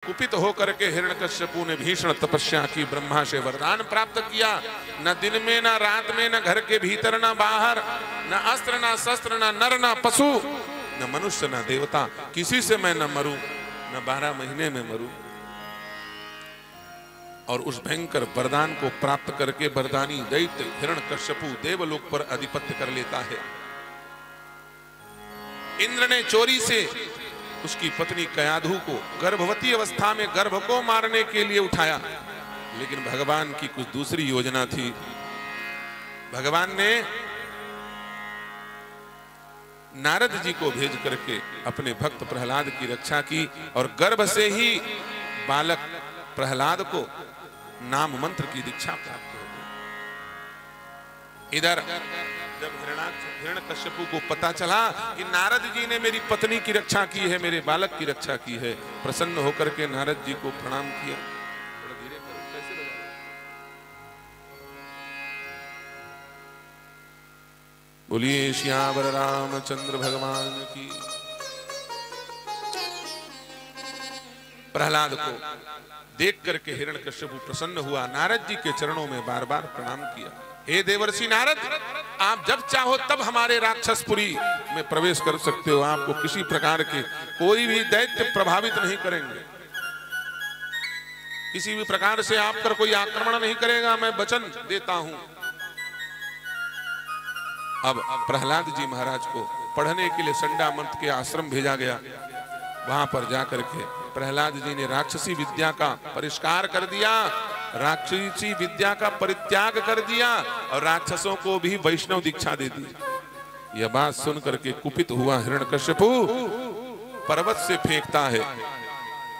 कुपित होकर के हिरण्यकश्यपु ने भीषण तपस्या की, ब्रह्मा से वरदान प्राप्त किया। न दिन में न रात में, न घर के भीतर न बाहर, न अस्त्र न शस्त्र, न नर न पशु, न मनुष्य न देवता, किसी से मैं न मरूं, न 12 महीने में मरूं। और उस भयंकर वरदान को प्राप्त करके वरदानी दैत्य हिरण्यकश्यपु देवलोक पर अधिपत्य कर लेता है। इंद्र ने चोरी से उसकी पत्नी कयाधु को गर्भवती अवस्था में गर्भ को मारने के लिए उठाया, लेकिन भगवान की कुछ दूसरी योजना थी। भगवान ने नारद जी को भेज करके अपने भक्त प्रहलाद की रक्षा की और गर्भ से ही बालक प्रहलाद को नाम मंत्र की दीक्षा प्राप्त हो गई। इधर जब हिरण्यकश्यपु को पता चला कि नारद जी ने मेरी पत्नी की रक्षा की है, मेरे बालक की रक्षा की है, प्रसन्न होकर के नारद जी को प्रणाम किया। थोड़ा धीरे करो, कैसे बजा? बोलिए श्यावर रामचंद्र भगवान की। प्रहलाद को देख करके हिरण्यकश्यपु प्रसन्न हुआ, नारद जी के चरणों में बार बार प्रणाम किया। हे देवर्षि नारद, आप जब चाहो तब हमारे राक्षसपुरी में प्रवेश कर सकते हो। आपको किसी प्रकार के कोई भी दैत्य प्रभावित नहीं करेंगे, किसी भी प्रकार से आप पर कोई आक्रमण नहीं करेगा, मैं वचन देता हूं। अब प्रहलाद जी महाराज को पढ़ने के लिए संडामर्त के आश्रम भेजा गया। वहां पर जाकर के प्रहलाद जी ने राक्षसी विद्या का परिष्कार कर दिया, राक्षसी विद्या का परित्याग कर दिया और राक्षसों को भी वैष्णव दीक्षा दे दी। यह बात सुनकर के कुपित हुआ हिरण्यकश्यपु पर्वत से फेंकता है,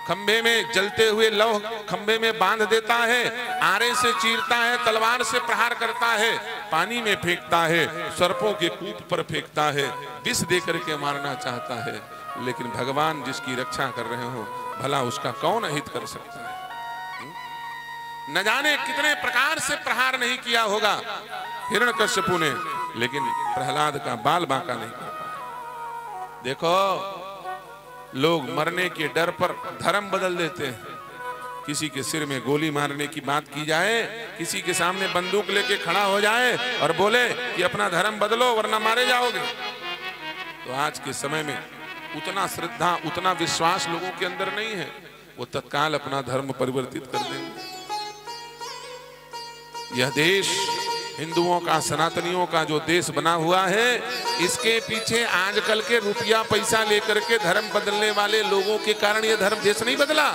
खंबे में जलते हुए लौह खंबे में बांध देता है, आरे से चीरता है, तलवार से प्रहार करता है, पानी में फेंकता है, सर्पों के कूप पर फेंकता है, विष देकर के मारना चाहता है। लेकिन भगवान जिसकी रक्षा कर रहे हो, भला उसका कौन हित कर सकता है? न जाने कितने प्रकार से प्रहार नहीं किया होगा हिरण्यकश्यपु ने, लेकिन प्रहलाद का बाल बांका नहीं कर पाया। देखो, लोग मरने के डर पर धर्म बदल देते हैं। किसी के सिर में गोली मारने की बात की जाए, किसी के सामने बंदूक लेके खड़ा हो जाए और बोले कि अपना धर्म बदलो वरना मारे जाओगे, तो आज के समय में उतना श्रद्धा, उतना विश्वास लोगों के अंदर नहीं है। वो तत्काल अपना धर्म परिवर्तित कर देंगे। यह देश हिंदुओं का, सनातनियों का जो देश बना हुआ है, इसके पीछे आजकल के रुपया पैसा लेकर के धर्म बदलने वाले लोगों के कारण यह धर्म देश नहीं बदला।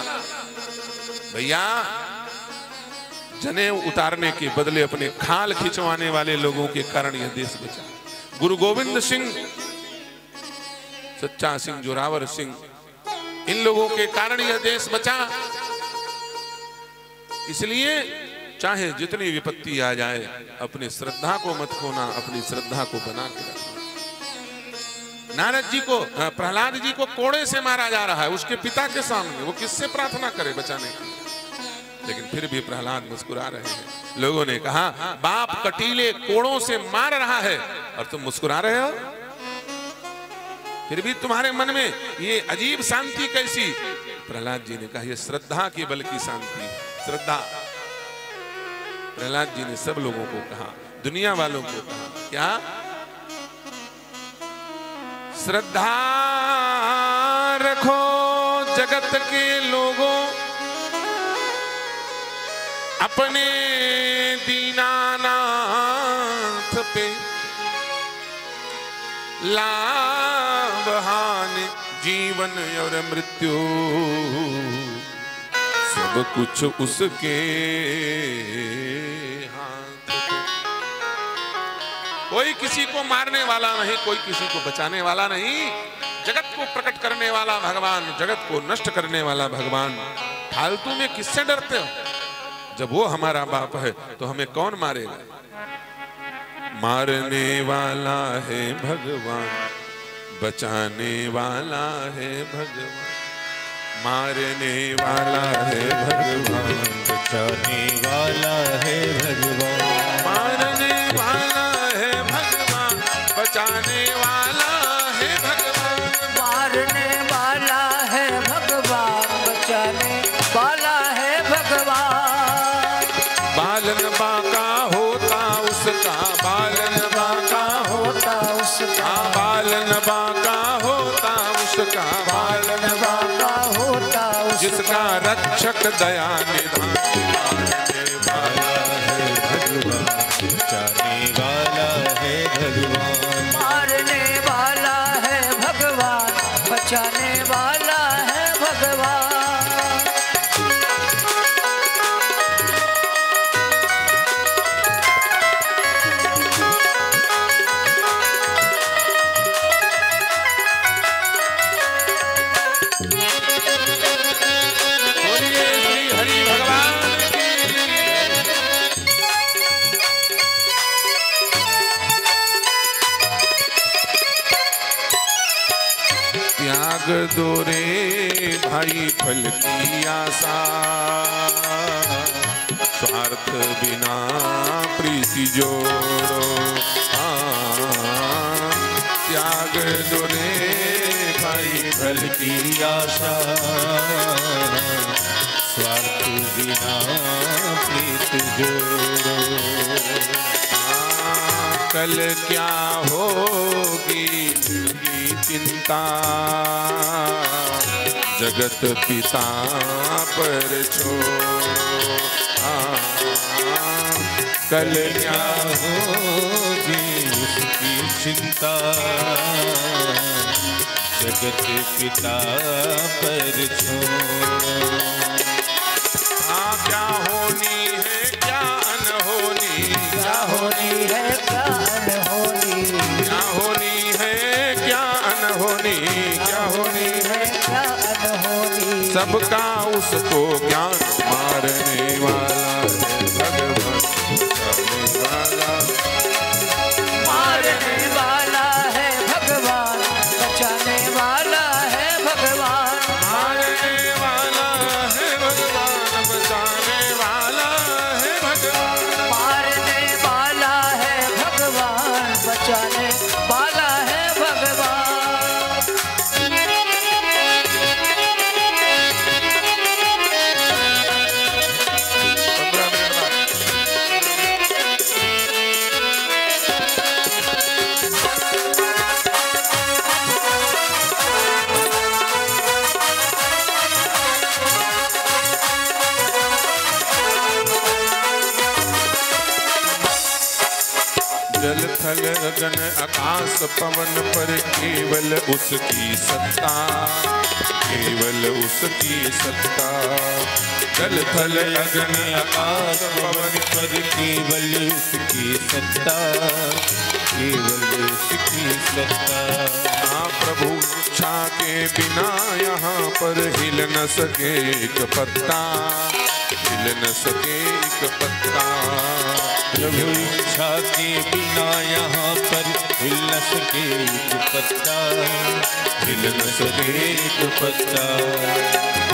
भैया, जनेऊ उतारने के बदले अपने खाल खिंचवाने वाले लोगों के कारण यह देश बचा। गुरु गोविंद सिंह, सच्चा सिंह, जोरावर सिंह, इन लोगों के कारण यह देश बचा। इसलिए चाहे जितनी विपत्ति आ जाए, अपनी श्रद्धा को मत खोना, अपनी श्रद्धा को बना के रखना। नारद जी को, प्रहलाद जी को कोड़े से मारा जा रहा है उसके पिता के सामने, वो किससे प्रार्थना करे बचाने की? लेकिन फिर भी प्रहलाद मुस्कुरा रहे हैं। लोगों ने कहा, बाप कटीले कोड़ों से मार रहा है और तुम मुस्कुरा रहे हो, फिर भी तुम्हारे मन में ये अजीब शांति कैसी? प्रहलाद जी ने कहा, यह श्रद्धा के बल की शांति, श्रद्धा। प्रहलाद जी ने सब लोगों को कहा, दुनिया वालों को कहा, क्या? श्रद्धा रखो जगत के लोगों, अपने दीनानाथ पे, लाभ हानि जीवन और मृत्यु सब कुछ उसके हाथ पे। कोई किसी को मारने वाला नहीं, कोई किसी को बचाने वाला नहीं। जगत को प्रकट करने वाला भगवान, जगत को नष्ट करने वाला भगवान। फालतू में किससे डरते हो? जब वो हमारा बाप है तो हमें कौन मारेगा? मारने वाला है भगवान, बचाने वाला है भगवान। मारने वाला है भगवान, बचाने वाला है भगवान। मारने वाला है भगवान, बचाने वाला है भगवान। मारने वाला है भगवान, बचाने जिसका रक्षक दया निधान। मारने वाला है भगवान, बचाने वाला है भगवान। मारने वाला है भगवान, बचाने वाला है भगवान। बोलिए श्री हरि भगवान की। त्याग दो रे भाई फल की आशा, स्वार्थ बिना प्रीति जोड़ो। त्याग दो रे भाई फल की आशा, स्वार्थ बिना प्रीत जोड़ो। कल क्या होगी की चिंता, जगत पिता पर छोड़ो। कल क्या होगी उसकी चिंता, जगत पिता पर छोड़ो। क्या होनी है क्या अनहोनी, क्या होनी है क्या अनहोनी, क्या होनी है क्या अनहोनी, क्या होनी है क्या अनहोनी। सबका उसको ज्ञान, मारने वाला है भगवान, बचाने वाला। मारने वाला है भगवान, बचाने वाला है भगवान। मारने वाला है भगवान, बचाने वाला है भगवान। मारने वाला है भगवान, बचाने वाला है भगवान। 15 मिनट बाद। जल थल गगन आकाश पवन पर केवल उसकी सत्ता, केवल उसकी सत्ता। जल थल गगन आकाश पवन पर केवल उसकी सत्ता, केवल उसकी सत्ता। हाँ प्रभु इच्छा के बिना यहाँ पर हिल न सके एक पत्ता, हिल न सके एक पत्ता। प्रभु इच्छा के बिना यहाँ पर हिल न सके एक पत्ता, हिल न सके एक पत्ता।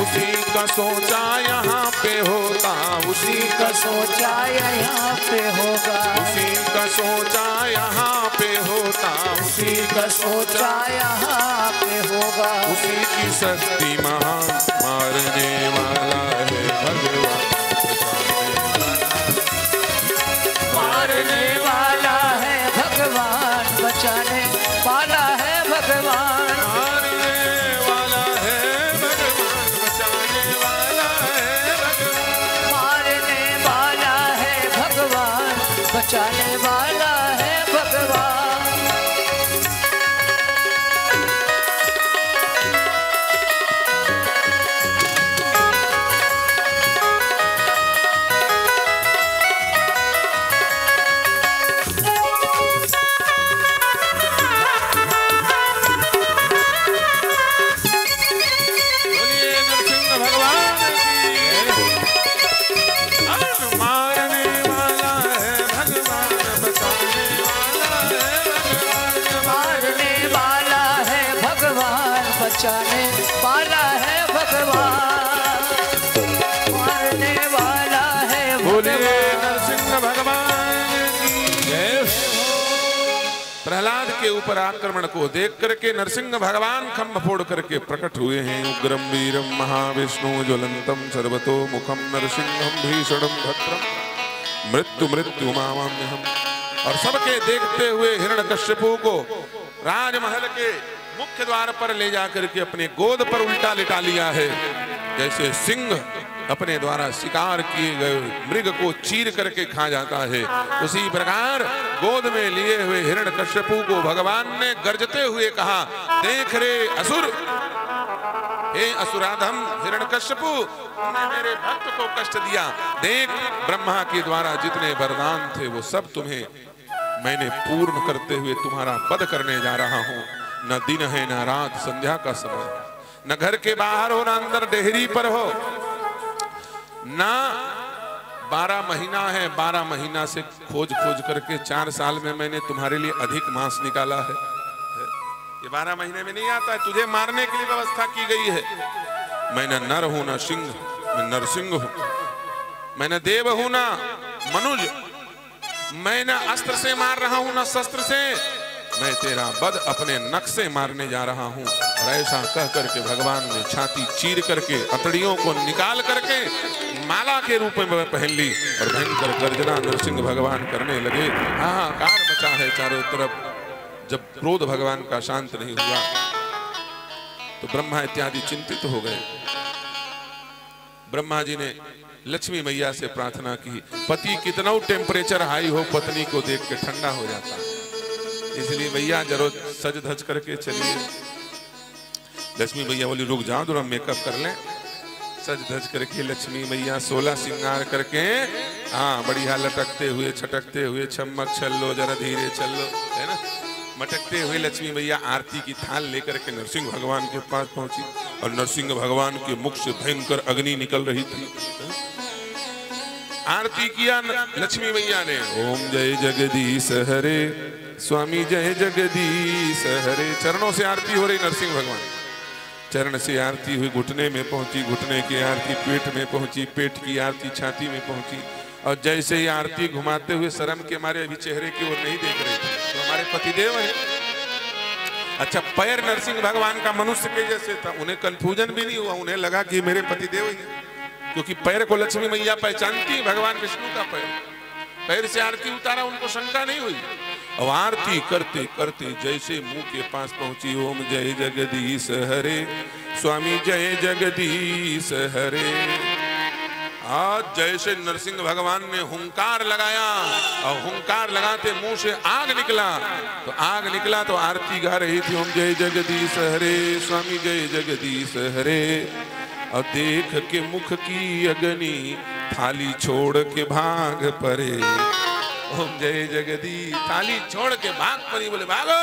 उसी का सोचा यहाँ पे होता, उसी का सोचा यहाँ पे होगा, उसी का सोचा यहाँ पे होता, उसी का सोचा यहाँ पे होगा। उसी की शक्ति महान, मारने वाला है भगवान, मारने वाला है भगवान, बचाने वाला है भगवान। मारने वाला है भगवान, बचाने वाला है भगवान। मारने वाला है भगवान, बचाने वाला है भगवान। बोलिए नरसिंह भगवान की। मारने वाला है भगवान, बचाने वाला है भगवान। मारने वाला है भगवान, बचाने वाला है भगवान। मारने वाला है बोलिए भगवान। नरसिंह भगवान की जय। प्रहलाद के ऊपर आक्रमण को देख करके नरसिंह भगवान खम्भ फोड़ करके प्रकट हुए हैं। उग्रम वीरम महाविष्णु ज्वलंतम सर्वतो मुखम नरसिंहम भीषणम भद्रम मृत्यु मृत्यु मामाम्यहम्। और सबके देखते हुए हिरण्यकश्यपु को राजमहल के मुख्य द्वार पर ले जाकर के अपने गोद पर उल्टा लिटा लिया है। जैसे सिंह अपने द्वारा शिकार किए गए मृग को चीर करके खा जाता है, उसी प्रकार गोद में लिए हुए हिरण्यकश्यपु को भगवान ने गर्जते हुए कहा, देख रे असुर, हे असुराधम हिरण्यकश्यपु, तुमने मेरे भक्त को कष्ट दिया। देख, ब्रह्मा के द्वारा जितने वरदान थे वो सब तुम्हें मैंने पूर्ण करते हुए तुम्हारा वध करने जा रहा हूं। न दिन है न रात, संध्या का समय, न घर के बाहर हो न अंदर डेहरी पर हो, ना 12 महीना है, 12 महीना से खोज करके 4 साल में मैंने तुम्हारे लिए अधिक मांस निकाला है। ये 12 महीने में नहीं आता है, तुझे मारने के लिए व्यवस्था की गई है। मैं न नर हूं न सिंह, मैं नरसिंह हूं, मैं न देव हूं न मनुज, मैं न अस्त्र से मार रहा हूं न शस्त्र से, मैं तेरा वध अपने नख से मारने जा रहा हूं। और ऐसा कह करके भगवान ने छाती चीर करके अतड़ियों को निकाल करके माला के रूप में पहन ली और भयंकर गर्जना नरसिंह भगवान करने लगे। हाहाकार मचा है चारों तरफ। जब क्रोध भगवान का शांत नहीं हुआ तो ब्रह्मा इत्यादि चिंतित हो गए। ब्रह्मा जी ने लक्ष्मी मैया से प्रार्थना की, पति कितना टेम्परेचर हाई हो, पत्नी को देख के ठंडा हो जाता है, इसलिए भैया जरूर सज धज करके चलिए। लक्ष्मी मैया बोली, रुक जाओ थोड़ा मेकअप कर लें। सज धज करके लक्ष्मी मैया 16 श्रृंगार करके, हाँ, बढ़िया लटकते हुए छटकते हुए, छमक छल्लो जरा धीरे चलो, है ना, मटकते हुए लक्ष्मी मैया आरती की थाल लेकर के नरसिंह भगवान के पास पहुंची और नरसिंह भगवान के मुख से भयंकर अग्नि निकल रही थी। आरती किया लक्ष्मी मैया ने, ओम जय जगदीश हरे, स्वामी जय जगदीश हरे। चरणों से आरती हो रही नरसिंह भगवान, चरण से आरती हुई घुटने में पहुंची, घुटने की आरती पेट में पहुंची, पेट की आरती छाती में पहुंची। और जैसे ही आरती घुमाते हुए शर्म के मारे अभी चेहरे की ओर नहीं देख रहे थे, तो हमारे पतिदेव हैं। अच्छा, पैर नरसिंह भगवान का मनुष्य के जैसे था, उन्हें कंफ्यूजन भी नहीं हुआ, उन्हें लगा कि मेरे पतिदेव ही, क्योंकि पैर को लक्ष्मी मैया पहचानती, भगवान विष्णु का पैर से आरती उतारा, उनको शंका नहीं हुई। और आरती करते करते जैसे मुंह के पास पहुंची, ओम जय जगदीश हरे, स्वामी जय जगदीश हरे। आज जैसे नरसिंह भगवान ने हुंकार लगाया और हुंकार लगाते मुंह से आग निकला, तो आरती गा रही थी, ओम जय जगदीश हरे, स्वामी जय जगदीश हरे। और देख के मुख की अग्नि थाली छोड़ के भाग परे, ओम जय जगदीश, थाली छोड़ के भाग पड़ी। बोले, भागो,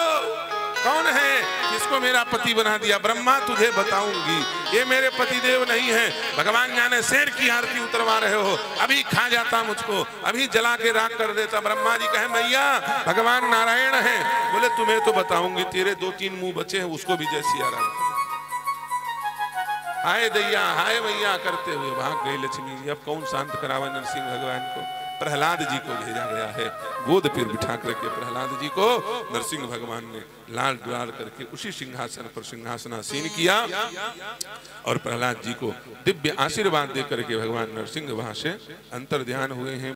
कौन है किसको मेरा पति बना दिया? ब्रह्मा, तुझे बताऊंगी, ये मेरे पति देव नहीं है। भगवान जाने शेर की आरती उतरवा रहे हो, अभी खा जाता मुझको, अभी जला के राख कर देता। ब्रह्मा जी कहे, मैया भगवान नारायण है। बोले, तुम्हें तो बताऊंगी, तेरे 2-3 मुंह बचे हैं, उसको भी जय सिया राम, हाय दैया हाय मैया करते हुए भाग गई लक्ष्मी जी। अब कौन शांत करावा नरसिंह भगवान को? प्रहलाद जी को भेजा गया है, गोद पर बिठा करके प्रहलाद जी को नरसिंह भगवान ने लाल डुलाल करके उसी सिंहासन पर सिंहासनासीन किया और प्रहलाद जी को दिव्य आशीर्वाद दे करके भगवान नरसिंह वहां से अंतर ध्यान हुए हैं।